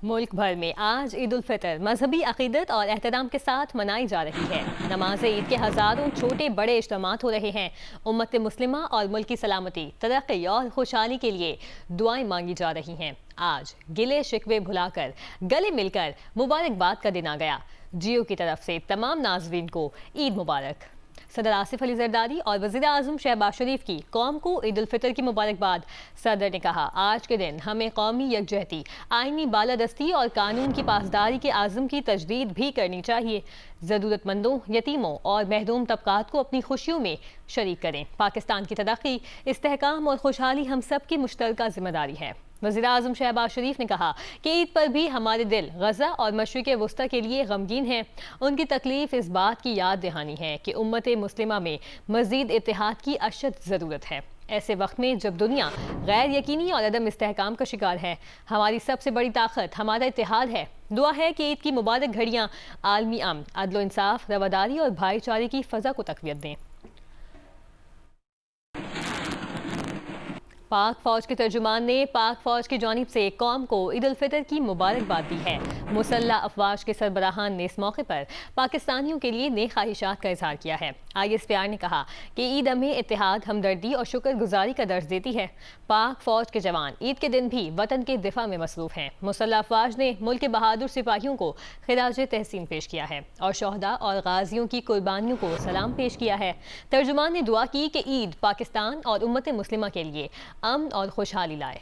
मुल्क भर में आज ईद उल फितर मजहबी अकीदत और एहतराम के साथ मनाई जा रही है। नमाज ईद के हज़ारों छोटे बड़े इज्तिमात हो रहे हैं। उम्मत मुस्लिमा और मुल्क की सलामती, तरक्की और खुशहाली के लिए दुआएं मांगी जा रही हैं। आज गिले शिकवे भुलाकर गले मिलकर मुबारकबाद का दिन आ गया। जियो की तरफ से तमाम नाज़रीन को ईद मुबारक। सदर आसिफ अली जरदारी और वज़ीर आज़म शहबाज शरीफ की कौम को ईद उल फितर की मुबारकबाद। सदर ने कहा, आज के दिन हमें कौमी यकजहती, आइनी बालादस्ती और कानून की पासदारी के आज़म की तजदीद भी करनी चाहिए। ज़रूरतमंदों, यतीमों और महरूम तबकात को अपनी खुशियों में शरीक करें। पाकिस्तान की तरक्की, इस्तेहकाम और खुशहाली हम सब की मुश्तरका जिम्मेदारी है। वज़ीर आज़म शहबाज शरीफ ने कहा कि ईद पर भी हमारे दिल गज़ा और मशरिक़ वस्ता के लिए गमगीन हैं। उनकी तकलीफ़ इस बात की याद दहानी है कि उम्मत मुस्लिमा में मज़ीद इत्तेहाद की अशद ज़रूरत है। ऐसे वक्त में जब दुनिया गैर यकीनी और अदम इस्तेहकाम का शिकार है, हमारी सबसे बड़ी ताकत हमारा इत्तेहाद है। दुआ है कि ईद की मुबारक घड़ियाँ आलमी अमन, अदल व इंसाफ, रवादारी और भाईचारे की फ़ज़ा को तक़वियत दें। पाक फौज के तर्जुमान ने पाक फौज की जानिब से कौम को ईद उल फितर की मुबारकबाद दी है। मुसल्लह अफवाज के सरबराहान ने इस मौके पर पाकिस्तानियों के लिए नेक ख्वाहिशात का इजहार किया है। ISPR ने कहा कि ईद हमें इत्तेहाद, हमदर्दी और शुक्रगुजारी का दर्ज देती है। पाक फौज के जवान ईद के दिन भी वतन के दिफा में मसरूफ हैं। मुसल्लह अफवाज ने मुल्क के बहादुर सिपाहियों को खिराज तहसीन पेश किया है और शोहदा और गाजियों की कुर्बानियों को सलाम पेश किया है। तर्जुमान ने दुआ की कि ईद पाकिस्तान और उम्मत मुस्लिमा के लिए अमन और खुशहाली लाए।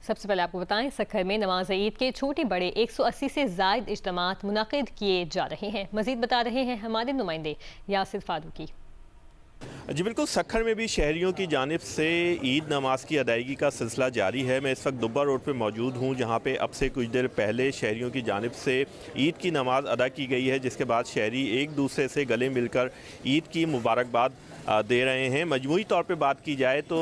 सबसे पहले आपको बताएं, सखर में नमाज ईद के छोटे बड़े 180 से ज़ायद इज्तिमात मुनाकिद किए जा रहे हैं। मजीद बता रहे हैं हमारे नुमाइंदे यासिर फारूकी। जी बिल्कुल, सखर में भी शहरियों की जानिब से ईद नमाज की अदायगी का सिलसिला जारी है। मैं इस वक्त दुब्बा रोड पे मौजूद हूँ, जहाँ पे अब से कुछ देर पहले शहरियों की जानिब से ईद की नमाज अदा की गई है, जिसके बाद शहरी एक दूसरे से गले मिलकर ईद की मुबारकबाद दे रहे हैं। मजमूई तौर पे बात की जाए तो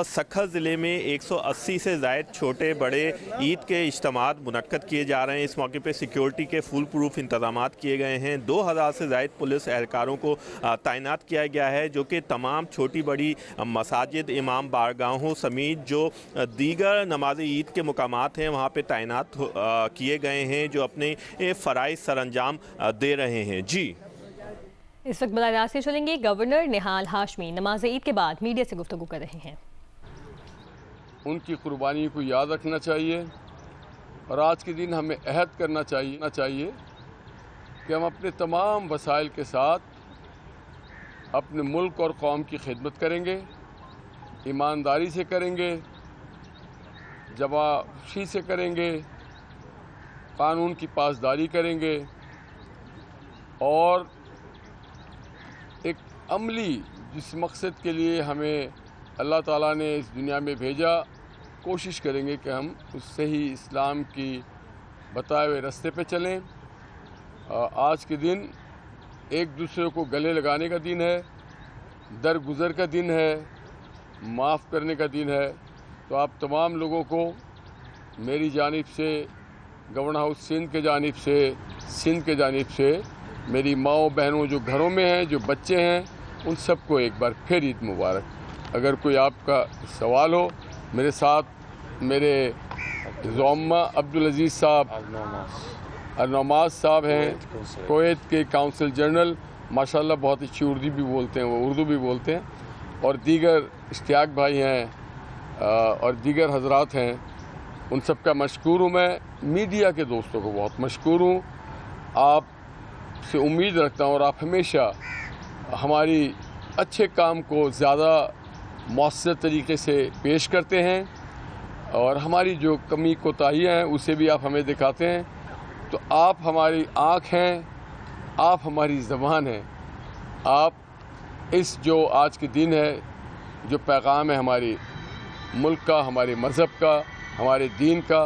सखर ज़िले में 180 से ज़ायद छोटे बड़े ईद के इज्तिमात मुनक्कद किए जा रहे हैं। इस मौके पे सिक्योरिटी के फुल प्रूफ इंतज़ामात किए गए हैं। 2000 से ज़ायद पुलिस एहलकारों को तैनात किया गया है, जो कि तमाम छोटी बड़ी मसाजिद, इमाम बारगाहों समेत जो दीगर नमाज ईद के मुकामात हैं वहाँ पर तैनात किए गए हैं, जो अपने फ़राइज़ सरअंजाम दे रहे हैं। जी, इस वक्त बराह रास्त से चलेंगे। गवर्नर निहाल हाशमी नमाज ईद के बाद मीडिया से गुफ्तगू कर रहे हैं। उनकी कुर्बानी को याद रखना चाहिए और आज के दिन हमें अहद करना चाहिए कि हम अपने तमाम वसाइल के साथ अपने मुल्क और कौम की खिदमत करेंगे, ईमानदारी से करेंगे, जवाबशी से करेंगे, कानून की पासदारी करेंगे और एक अमली जिस मकसद के लिए हमें अल्लाह ताला ने इस दुनिया में भेजा, कोशिश करेंगे कि हम उससे ही इस्लाम की बताए हुए रास्ते पे चलें। आज के दिन एक दूसरे को गले लगाने का दिन है, दरगुजर का दिन है, माफ़ करने का दिन है। तो आप तमाम लोगों को मेरी जानिब से, गवर्नर हाउस सिंध के जानिब से, सिंध के जानिब से, मेरी माओ बहनों जो घरों में हैं, जो बच्चे हैं, उन सबको एक बार फिर ईद मुबारक। अगर कोई आपका सवाल हो, मेरे साथ मेरे ज़ौम्मा अब्दुल अजीज़ साहब अरनमाज साहब हैं, कुवैत के काउंसिल जनरल, माशाल्लाह बहुत अच्छी उर्दू भी बोलते हैं, वो उर्दू भी बोलते हैं, और दीगर इश्तियाक भाई हैं और दीगर हजरात हैं। उन सब का मशकूर हूँ। मैं मीडिया के दोस्तों को बहुत मशकूर हूँ। आप से उम्मीद रखता हूँ और आप हमेशा हमारी अच्छे काम को ज़्यादा मौसर तरीके से पेश करते हैं और हमारी जो कमी कोताहियाँ हैं उसे भी आप हमें दिखाते हैं। तो आप हमारी आँख हैं, आप हमारी ज़बान हैं। आप इस जो आज के दिन है, जो पैगाम है हमारी मुल्क का, हमारे मज़हब का, हमारे दीन का,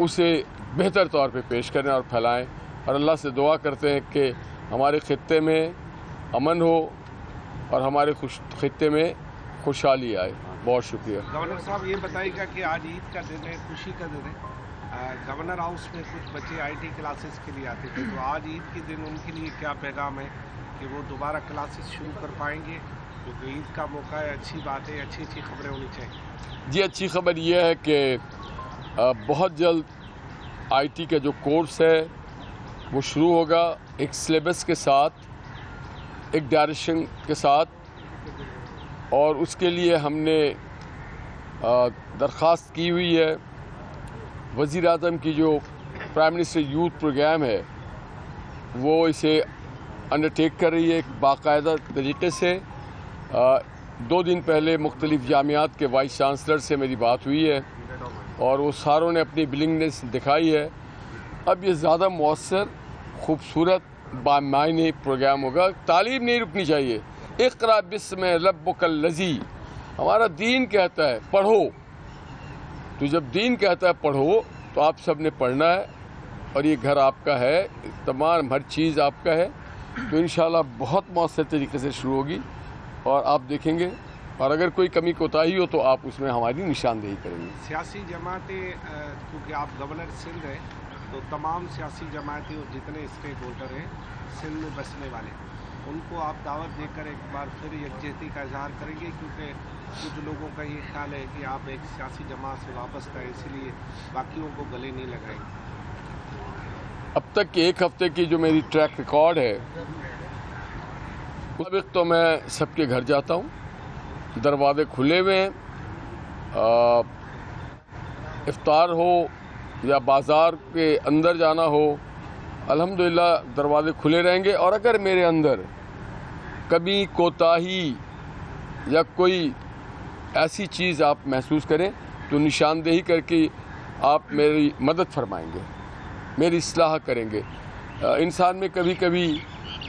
उसे बेहतर तौर पे पेश करें और फैलाएं। और अल्लाह से दुआ करते हैं कि हमारे खित्ते में अमन हो और हमारे खित्ते में खुशहाली आए। बहुत शुक्रिया। गवर्नर साहब, ये बताइएगा कि आज ईद का दिन है, खुशी का दिन है, गवर्नर हाउस में कुछ बच्चे आईटी क्लासेस के लिए आते थे, तो आज ईद के दिन उनके लिए क्या पैगाम है कि वो दोबारा क्लासेस शुरू कर पाएंगे? क्योंकि ईद का मौका है, अच्छी बात है, अच्छी अच्छी खबरें होनी चाहिए। जी, अच्छी खबर यह है कि बहुत जल्द आईटी का जो कोर्स है वो शुरू होगा, एक सिलेबस के साथ, एक डायरेक्शन के साथ, और उसके लिए हमने दरख्वास्त की हुई है। वज़ीर आज़म की जो प्राइम मिनिस्टर यूथ प्रोग्राम है वो इसे अंडरटेक कर रही है एक बाकायदा तरीके से। 2 दिन पहले मुख्तलिफ जामियात के वाइस चांसलर से मेरी बात हुई है और वो सारों ने अपनी विलिंगनेस दिखाई है। अब ये ज़्यादा मौसर, खूबसूरत, बामायने प्रोग्राम होगा। तालीम नहीं रुकनी चाहिए। इक़रा बिस्म रब्बुकल लज़ी, हमारा दीन कहता है पढ़ो, तो जब दीन कहता है पढ़ो तो आप सब ने पढ़ना है, और ये घर आपका है, तमाम हर चीज़ आपका है। तो इंशाल्लाह बहुत मौसर तरीके से शुरू होगी और आप देखेंगे, और अगर कोई कमी कोताही हो तो आप उसमें हमारी निशानदेही करेंगे। सियासी जमातें, क्योंकि आप गवर्नर सिंध हैं, तो तमाम सियासी जमातें और जितने स्टेक होल्डर हैं सिंध में बसने वाले, उनको आप दावत देकर एक बार फिर यकजहती का इजहार करेंगे? क्योंकि कुछ लोगों का ये ख्याल है कि आप एक सियासी जमात से वाबस्ता है, इसलिए बाकियों को गले नहीं लगाएंगे। अब तक के 1 हफ्ते की जो मेरी ट्रैक रिकॉर्ड है, उस वक्त तो मैं सबके घर जाता हूँ, दरवाजे खुले हुए हैं, इफ्तार हो या बाज़ार के अंदर जाना हो, अल्हम्दुलिल्लाह दरवाजे खुले रहेंगे। और अगर मेरे अंदर कभी कोताही या कोई ऐसी चीज़ आप महसूस करें तो निशानदेही करके आप मेरी मदद फरमाएंगे, मेरी इस्लाह करेंगे। इंसान में कभी कभी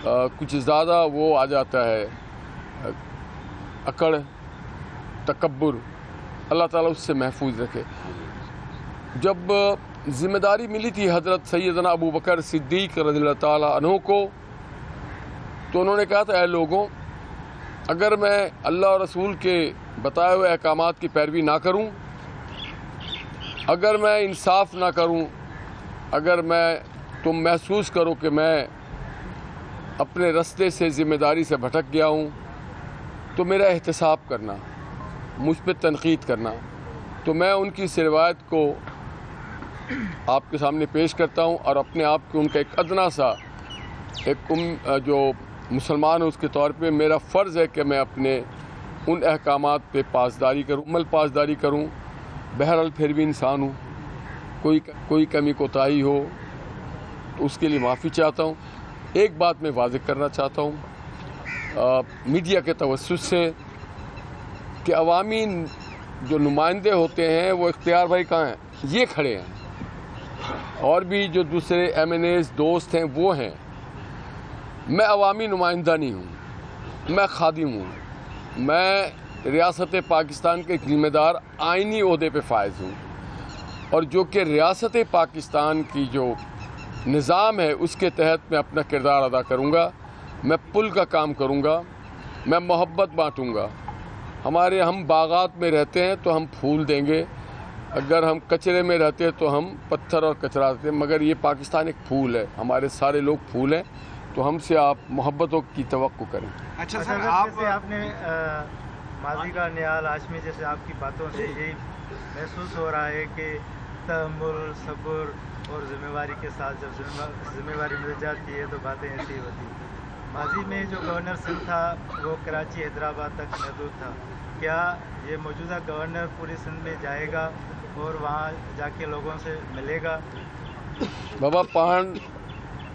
कुछ ज़्यादा वो आ जाता है, अकड़, तकब्बुर, अल्लाह ताला उससे महफूज रखे। जब ज़िम्मेदारी मिली थी हज़रत सैयदना अबू बकर सिद्दीक़ रज़ियल्लाहु ताला अन्हु को, तो उन्होंने कहा था, ऐ लोगों, अगर मैं अल्लाह और रसूल के बताए हुए अहकामात की पैरवी ना करूं, अगर मैं इंसाफ ना करूं, अगर तुम महसूस करो कि मैं अपने रास्ते से ज़िम्मेदारी से भटक गया हूं, तो मेरा एहतसाब करना, मुझ पर तनकीद करना। तो मैं उनकी इस रिवायत को आपके सामने पेश करता हूं और अपने आप को उनका एक अदना सा जो मुसलमान है उसके तौर पे मेरा फ़र्ज़ है कि मैं अपने उन अहकामात पे पासदारी करूं, अमल पासदारी करूं। बहरहाल फिर भी इंसान हूं, कोई कमी कोताही हो तो उसके लिए माफ़ी चाहता हूं। एक बात मैं वाज़ेह करना चाहता हूं मीडिया के तवस्सुस से कि अवामी जो नुमाइंदे होते हैं वो इख्तियार भाई कहाँ हैं? ये खड़े हैं, और भी जो दूसरे MNAs दोस्त हैं वो हैं। मैं अवामी नुमाइंदा नहीं हूँ, मैं खादिम हूँ। मैं रियासत पाकिस्तान के ज़िम्मेदार आइनी ओहदे पे फायज़ हूँ, और जो कि रियासत पाकिस्तान की जो निज़ाम है उसके तहत मैं अपना किरदार अदा करूँगा। मैं पुल का काम करूँगा, मैं मोहब्बत बांटूँगा। हम बागात में रहते हैं तो हम फूल देंगे, अगर हम कचरे में रहते हैं तो हम पत्थर और कचरा देते हैं, मगर ये पाकिस्तान एक फूल है, हमारे सारे लोग फूल हैं। तो हमसे आप मोहब्बतों की तवक्को करें। अच्छा सर, आपने माजी का न्याल हाशमी जैसे आपकी बातों से यही महसूस हो रहा है कि तहम्मुल, सब्र और ज़िम्मेवारी के साथ जब ज़िम्मेवारी मिल जाती है तो बातें ऐसी होती हैं। माजी में जो गवर्नर सिंध था वो कराची, हैदराबाद तक महदूद था। क्या ये मौजूदा गवर्नर पूरी सिंध में जाएगा और वहाँ जाके लोगों से मिलेगा? बाबा पान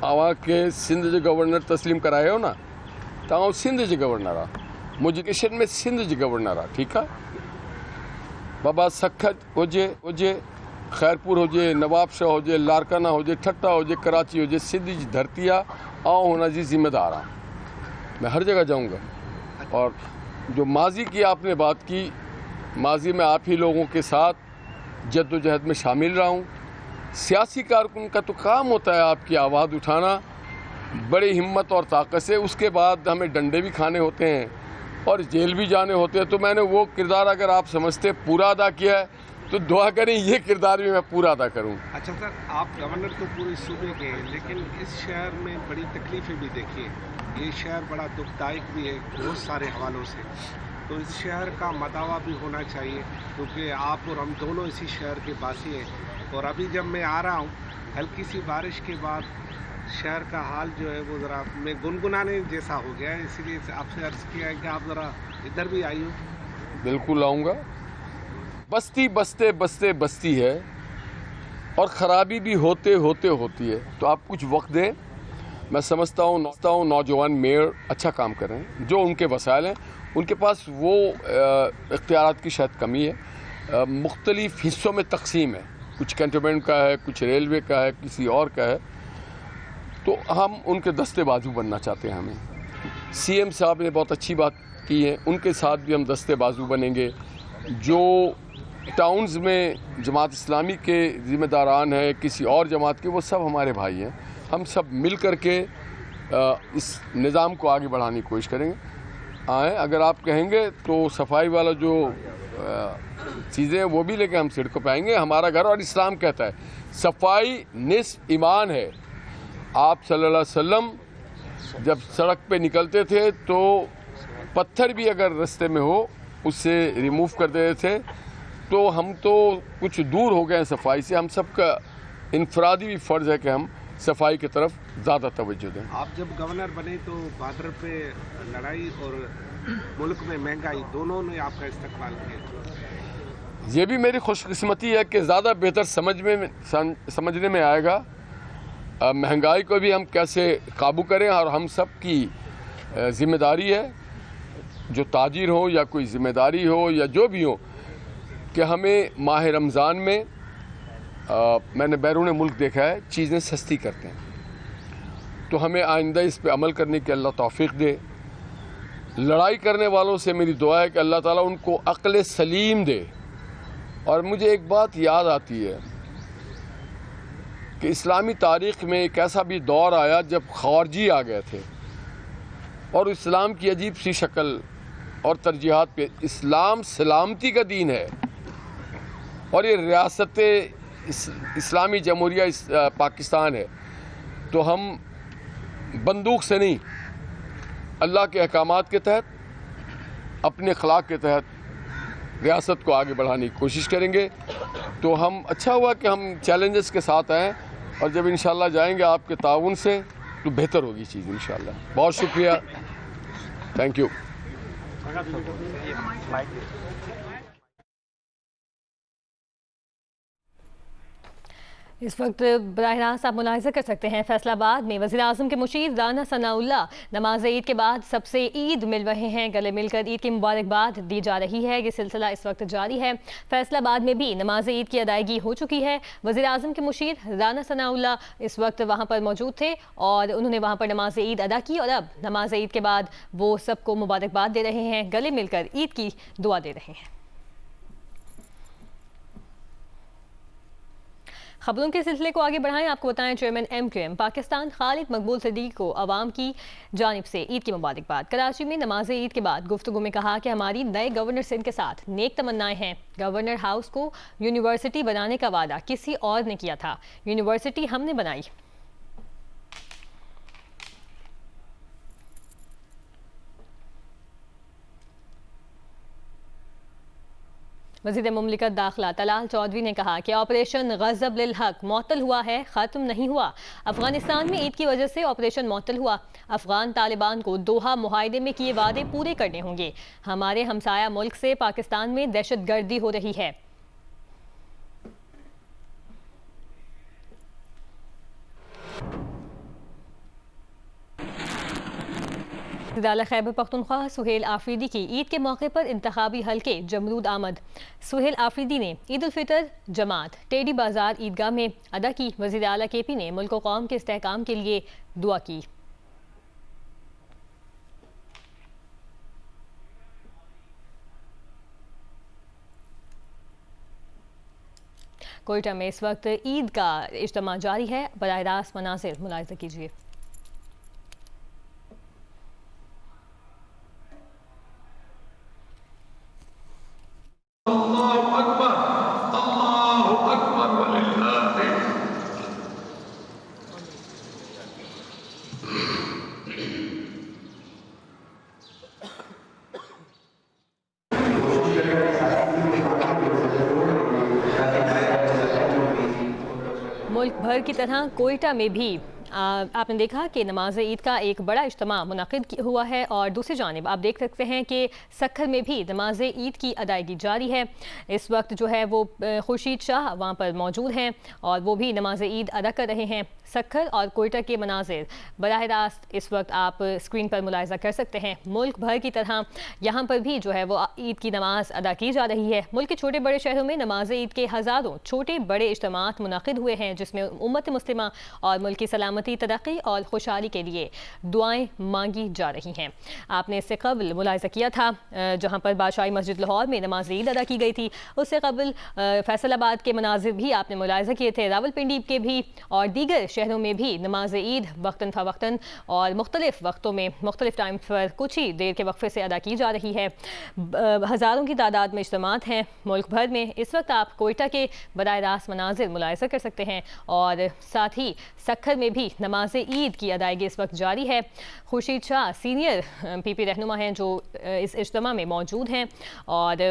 आवा के सिंध जो गवर्नर तस्लीम कराए हो ना, तो सिंध जो गवर्नर आ, मुझे में सिंध जो गवर्नर आ, ठीक है बाबा। सखत हुजे, खैरपुर हुजे, नवाबशाह हुजे, लारकाना हुजे, ठट्टा हुजे, कराची हुजे, सिंध जी धरती आ होना जी ज़िम्मेदार आ। मैं हर जगह जाऊंगा। और जो माजी की आपने बात की, माजी में आप ही लोगों के साथ जद्दोजहद में शामिल रहा हूँ। सियासी कारकुन का तो काम होता है आपकी आवाज़ उठाना बड़ी हिम्मत और ताकत से, उसके बाद हमें डंडे भी खाने होते हैं और जेल भी जाने होते हैं। तो मैंने वो किरदार अगर आप समझते पूरा अदा किया है تو دعا کریں یہ کردار بھی میں پورا ادا کروں. अच्छा सर, आप गवर्नर तो पूरे सूबे के हैं, लेकिन इस शहर में बड़ी तकलीफ़ें भी देखी हैं. ये शहर बड़ा दुखदायक भी है बहुत सारे हवालों से. तो इस शहर का मदावा भी होना चाहिए, क्योंकि आप और हम दोनों इसी शहर के वासी हैं. और अभी जब मैं आ रहा हूँ, हल्की सी बारिश के बाद शहर का हाल जो है वो ज़रा मैं गुनगुनाने जैसा हो गया है. इसीलिए आपसे अर्ज़ किया है कि आप ज़रा इधर भी आइए. बिल्कुल आऊँगा. बस्ती बसते बसते बस्ती है और ख़राबी भी होते होते होती है. तो आप कुछ वक्त दें. मैं समझता हूँ नौजवान मेयर अच्छा काम कर रहे हैं. जो उनके वसाइल हैं उनके पास वो इख्तियारात की शायद कमी है. मुख्तलिफ हिस्सों में तकसीम है. कुछ कैंटोनमेंट का है, कुछ रेलवे का है, किसी और का है. तो हम उनके दस्ते बाजू बनना चाहते हैं. हमें सीएम साहब ने बहुत अच्छी बात की है, उनके साथ भी हम दस्ते बाजू बनेंगे. जो टाउन्स में जमात इस्लामी के ज़िम्मेदारान हैं, किसी और जमात के, वो सब हमारे भाई हैं. हम सब मिल कर के इस निज़ाम को आगे बढ़ाने की कोशिश करेंगे. आएँ, अगर आप कहेंगे तो सफाई वाला जो चीज़ें हैं वो भी लेके हम सड़कों पे आएंगे. हमारा घर और इस्लाम कहता है सफाई निस्फ ईमान है. आप सल्लल्लाहु अलैहि वसल्लम जब सड़क पे निकलते थे तो पत्थर भी अगर रास्ते में हो उससे रिमूव कर देते थे. तो हम तो कुछ दूर हो गए हैं सफाई से. हम सबका इनफरादी भी फ़र्ज़ है कि हम सफाई की तरफ ज़्यादा तवज्जो दें. आप जब गवर्नर बने तो बॉर्डर पे लड़ाई और मुल्क में महंगाई दोनों ने आपका इस्तकबाल किया. ये भी मेरी खुशकिस्मती है कि ज़्यादा बेहतर समझने में आएगा. महंगाई को भी हम कैसे काबू करें, और हम सब की ज़िम्मेदारी है, जो ताजिर हो या कोई ज़िम्मेदारी हो या जो भी हो, कि हमें माह रमज़ान में मैंने बैरून मुल्क देखा है चीज़ें सस्ती करते हैं. तो हमें आइंदा इस पे अमल करने की अल्लाह तौफीक दे. लड़ाई करने वालों से मेरी दुआ है कि अल्लाह ताला उनको अक्ल सलीम दे. और मुझे एक बात याद आती है कि इस्लामी तारीख़ में एक ऐसा भी दौर आया जब खारजी आ गए थे और इस्लाम की अजीब सी शक्ल और तरजीहात पे. इस्लाम सलामती का दीन है और ये रियासत इस्लामी जमहूरिया पाकिस्तान है. तो हम बंदूक से नहीं, अल्लाह के अहकामात के तहत, अपने अखलाक के तहत रियासत को आगे बढ़ाने की कोशिश करेंगे. तो हम अच्छा हुआ कि हम चैलेंजेस के साथ आएँ, और जब इंशाल्लाह जाएंगे आपके ताउन से तो बेहतर होगी चीज़ इंशाल्लाह. बहुत शुक्रिया. Thank you. इस वक्त बराह रास्त आप मुलाहिज़ा कर सकते हैं फैसलाबाद में वज़ीर आज़म के मुशीर राना सनाउल्लाह नमाज ईद के बाद सबसे ईद मिल रहे हैं. गले मिलकर ईद की मुबारकबाद दी जा रही है. ये सिलसिला इस वक्त जारी है. फैसलाबाद में भी नमाज ईद की अदायगी हो चुकी है. वज़ीर आज़म के मुशीर राना सनाउल्लाह इस वक्त वहाँ पर मौजूद थे और उन्होंने वहाँ पर नमाज ईद अदा की, और अब नमाज ईद के बाद वो सबको मुबारकबाद दे रहे हैं, गले मिलकर ईद की दुआ दे रहे हैं. खबरों के सिलसिले को आगे बढ़ाएं. आपको बताएं चेयरमैन MQM पाकिस्तान खालिद मकबूल सिद्दीकी को आवाम की जानिब से ईद की मुबारकबाद. कराची में नमाज ईद के बाद गुफ्तगू में कहा कि हमारी नए गवर्नर सिंध के साथ नेक तमन्नाएं हैं. गवर्नर हाउस को यूनिवर्सिटी बनाने का वादा किसी और ने किया था, यूनिवर्सिटी हमने बनाई. वज़ीर मुमलिकत दाखिला तलाल चौधरी ने कहा कि ऑपरेशन गज़ब लिल हक मुअत्तल हुआ है, ख़त्म नहीं हुआ. अफ़गानिस्तान में ईद की वजह से ऑपरेशन मुअत्तल हुआ. अफ़गान तालिबान को दोहा मुआहदे में किए वादे पूरे करने होंगे. हमारे हमसाया मुल्क से पाकिस्तान में दहशतगर्दी हो रही है. ज़िला खैबर पख्तूनख्वा सुहेल आफरीदी की ईद के मौके पर इंतखाबी हलके जमरूद आमद. सुहेल आफरीदी ने ईद उल फितर जमात टेडी बाजार ईदगाह में अदा की. वज़ीर आला KP ने मुल्क व कौम के इस्तेहकाम के लिए दुआ की. कोयटा में इस वक्त ईद का इज्तिमा जारी है. बराह रास्त मनाज़िर मुलाहिज़ा कीजिए. अल्लाहु अकबर. की तरह कोयटा में भी आपने देखा कि नमाज ईद का एक बड़ा इज्तिमा मुनक़िद हुआ है और दूसरी जानिब आप देख सकते हैं कि सक्खर में भी नमाज ईद की अदायगी जारी है। इस वक्त जो है वो खुर्शीद शाह वहाँ पर मौजूद हैं और वो भी नमाज ईद अदा कर रहे हैं। सक्खर और कोयटा के मनाजिर बराह रास्त इस वक्त आप स्क्रीन पर मुलाहिज़ा कर सकते हैं। मुल्क भर की तरह यहाँ पर भी जो है वो ईद की नमाज अदा की जा रही है। मुल्क के छोटे बड़े शहरों में नमाज ईद के हज़ारों छोटे बड़े इज्तिमात मुनक़िद हुए हैं, जिसमें उम्मत मुस्लिमा और मुल्क की सलामती, तरक्की और खुशहाली के लिए दुआएं मांगी जा रही हैं। आपने इससे कबल मुलाहिज़ा किया था जहाँ पर बादशाही मस्जिद लाहौर में नमाज ईद अदा की गई थी। उससे कबल फैसलाबाद के मनाजिर भी आपने मुलाहिज़ा किए थे, रावलपिंडी के भी और दीगर शहरों में भी नमाज ईद वक्तन फ़वक्तन और मुख्तलिफ वक्तों में मुख्तलिफ टाइम पर कुछ ही देर के वक्फे से अदा की जा रही है। हज़ारों की तादाद में इज्तिमात हैं मुल्क भर में। इस वक्त आप कोयटा के बराह रास्त मनाजिर मुलाहिज़ा कर सकते हैं और साथ ही सक्खर में भी नमाज ईद की अदायगी इस वक्त जारी है। खुर्शीद शाह सीनियर PP रहनुमा हैं जो इस इज्तिमा में मौजूद हैं और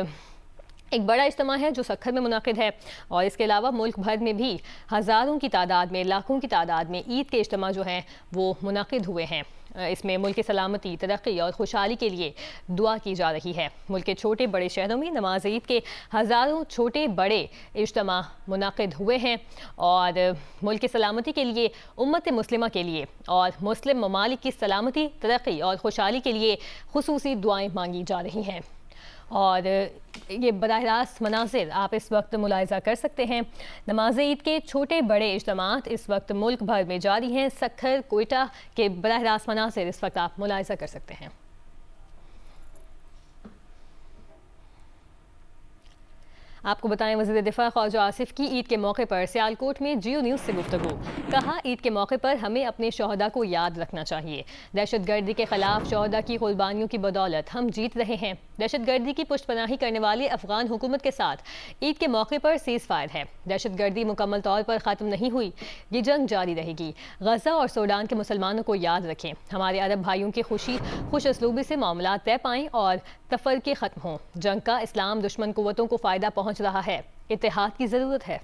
एक बड़ा इज्तिमा है जो सक्खर में मुनक़िद है और इसके अलावा मुल्क भर में भी हज़ारों की तादाद में, लाखों की तादाद में ईद के इज्तिमा जो हैं वो मुनक़िद हुए हैं। इसमें मुल्क की सलामती, तरक्की और खुशहाली के लिए दुआ की जा रही है। मुल्क के छोटे बड़े शहरों में नमाज ईद के हज़ारों छोटे बड़े इज्तिमा मुनक़िद हुए हैं और मुल्क की सलामती के लिए, उम्मत मुस्लिमा के लिए और मुस्लिम ममालिक की सलामती, तरक्की और खुशहाली के लिए खुसूसी दुआएँ मांगी जा रही हैं। और ये बराह रास्त मनाजिर आप इस वक्त मुलाहिज़ा कर सकते हैं। नमाज ईद के छोटे बड़े इज्तिमात इस वक्त मुल्क भर में जारी हैं। सक्खर, कोयटा के बराह रास्त मनाजिर इस वक्त आप मुलाहिज़ा कर सकते हैं। आपको बताएं, वज़ीर दिफा ख्वाजा आसिफ की ईद के मौके पर सियालकोट में जियो न्यूज़ से गुफ्तगू। कहा, ईद के मौके पर हमें अपने शहदा को याद रखना चाहिए। दहशतगर्दी के खिलाफ शहदा की कुर्बानियों की बदौलत हम जीत रहे हैं। दहशतगर्दी की पुष्टपनाही करने वाले अफगान हुकूमत के साथ ईद के मौके पर सीज़ फायर है। दहशतगर्दी मुकम्मल तौर पर ख़त्म नहीं हुई, ये जंग जारी रहेगी। गज़ा और सूडान के मुसलमानों को याद रखें, हमारे अरब भाइयों के खुश असलूबी से मामला तय पाएँ और तफरके ख़त्म हों। जंग का इस्लाम दुश्मन कुव्वतों को फ़ायदा पहुँच रहा है, इत्तेहाद की ज़रूरत है।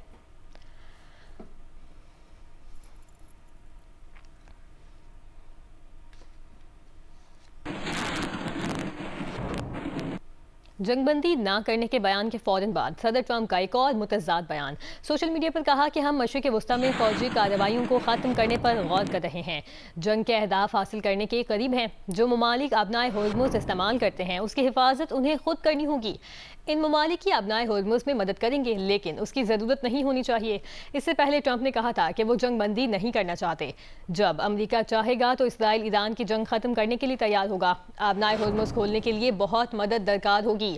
जंगबंदी ना करने के बयान के फ़ौरन बाद सदर ट्रंप का एक और मुतज़ाद बयान। सोशल मीडिया पर कहा कि हम मशरिक़ वस्ता में फ़ौजी कार्रवाइयों को ख़त्म करने पर गौर कर रहे हैं। जंग के अहदाफ हासिल करने के करीब हैं। जो ममालिक अबनाए हुर्मुज़ इस्तेमाल करते हैं उसकी हिफाजत उन्हें खुद करनी होगी। इन ममालिक की अबनाए हुर्मुज़ में मदद करेंगे, लेकिन उसकी ज़रूरत नहीं होनी चाहिए। इससे पहले ट्रंप ने कहा था कि वो जंग बंदी नहीं करना चाहते। जब अमरीका चाहेगा तो इसराइल ईरान की जंग ख़त्म करने के लिए तैयार होगा। अबनाए हुर्मुज़ खोलने के लिए बहुत मदद दरकार होगी।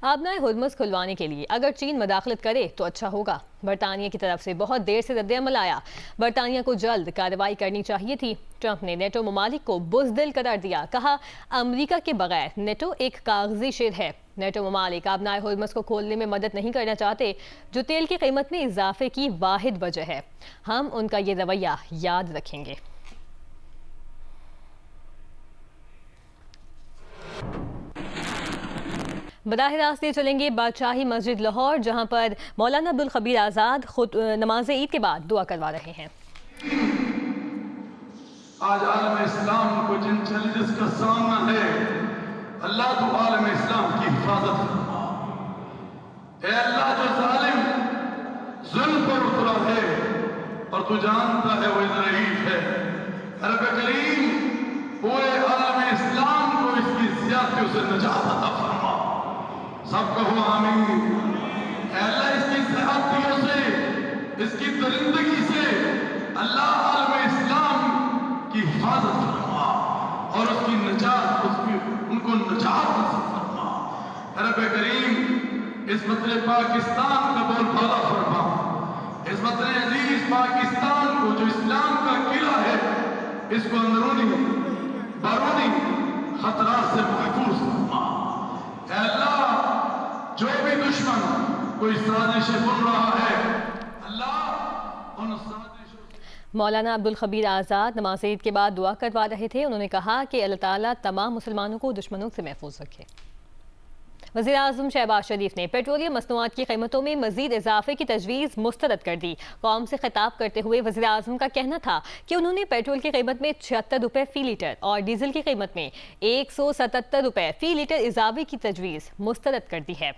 अबनाए हुर्मुज़ खुलवाने के लिए अगर चीन मदाखलत करे तो अच्छा होगा। बरतानिया की तरफ से बहुत देर से रद्द-ए-अमल आया। बरतानिया को जल्द कार्रवाई करनी चाहिए थी। ट्रंप ने नेटो ममालिक को बुज़दिल करार दिया। कहा, अमरीका के बगैर नेटो एक कागजी शेर है। नेटो ममालिक अबनाए हुर्मुज़ को खोलने में मदद नहीं करना चाहते, जो तेल की कीमत में इजाफे की वाहिद वजह है। हम उनका ये रवैया याद रखेंगे। बराह रास्ते चलेंगे बादशाही मस्जिद लाहौर, जहां पर मौलाना अब्दुल खबीर आज़ाद खुद नमाज ईद के बाद दुआ करवा रहे हैं। आज आलम इस्लाम को जिन चैलेंजेस का सामना है, अल्लाह तो आलम इस्लाम की हिफाजत फरमा। ऐ अल्लाह, जो जालिम जुल्म पर उतरा है और तू जानता है वो ज़ईफ है, रब करीम पूरे आलम इस्लाम को इसकी ज़ियादतियों से निजात अता फरमा। सब कहो आमीन। ऐ अल्लाह, इसकी ज़ियादतियों से, इसकी दरिंदगी से अल्लाह आलम इस्लाम की हिफाजत फरमा और उसकी निजात, उनको निजात नसीब फरमा। रब करीम इस वतन पाकिस्तान का बोलबाला फरमा। इस वतन अजीज पाकिस्तान को, जो इस्लाम का किला है, इसको अंदरूनी बारूनी खतरात से महफूज फरमा। ऐ अल्लाह, जो भी दुश्मन कोई साजिशें बुन रहा है, अल्लाह उन मौलाना अब्दुल खबीर आज़ाद नमाज ईद के बाद दुआ करवा रहे थे। उन्होंने कहा कि अल्लाह ताला तमाम मुसलमानों को दुश्मनों से महफूज रखे। वज़ीर आज़म शहबाज शरीफ ने पेट्रोलियम मसनूआत की कीमतों में मज़ीद इजाफे की तजवीज़ मुस्तरद कर दी। कौम से खिताब करते हुए वज़ीर आज़म का कहना था कि उन्होंने पेट्रोल की कीमत में 76 रुपये फ़ी लीटर और डीजल की कीमत में 177 रुपये फ़ी लीटर इजाफे की तजवीज़ मुस्तरद कर दी है।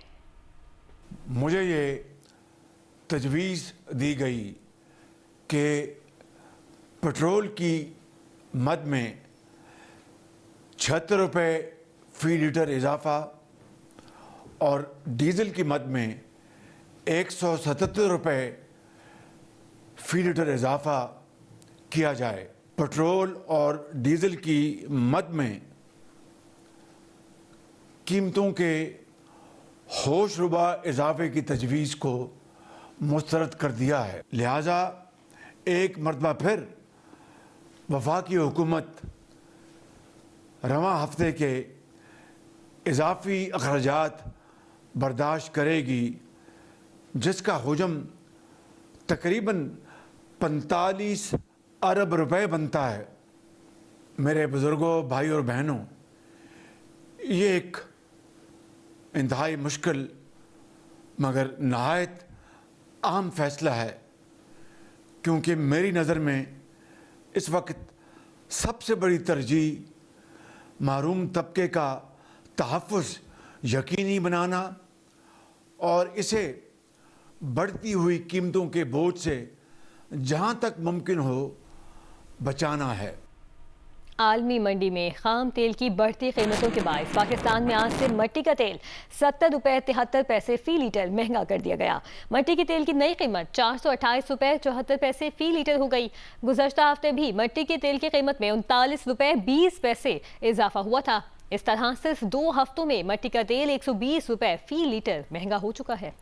मुझे ये तजवीज़ दी गई कि पेट्रोल की मद में 76 रुपये फ़ी लीटर इजाफ़ा और डीज़ल की मद में 177 रुपये फ़ी लीटर इजाफ़ा किया जाए। पेट्रोल और डीज़ल की मद में कीमतों के होशरुबा इजाफे की तजवीज़ को मुस्तरद कर दिया है। लिहाजा एक मरतबा फिर वफाकी हुकूमत रवां हफ्ते के इजाफी अखराजात बर्दाश्त करेगी, जिसका हुजम तकरीबन 45 अरब रुपए बनता है। मेरे बुज़ुर्गों, भाई और बहनों, ये एक इंतहाई मुश्किल मगर नहायत अहम फ़ैसला है, क्योंकि मेरी नज़र में इस वक्त सबसे बड़ी तरजीह महरूम तबके का तहफ़्फ़ुज़ यकीनी बनाना और इसे बढ़ती हुई कीमतों के बोझ से जहाँ तक मुमकिन हो बचाना है। आलमी मंडी में खाम तेल की बढ़ती कीमतों के बायस पाकिस्तान में आज से मट्टी का तेल 70 रुपये 73 पैसे फ़ी लीटर महंगा कर दिया गया। मट्टी के तेल की नई कीमत 428 रुपये 74 पैसे फ़ी लीटर हो गई। गुज़श्ता हफ्ते भी मट्टी के तेल की कीमत में 39 रुपये 20 पैसे इजाफा हुआ था। इस तरह सिर्फ 2 हफ्तों में मट्टी का तेल 120 रुपये फ़ी लीटर महंगा हो चुका है।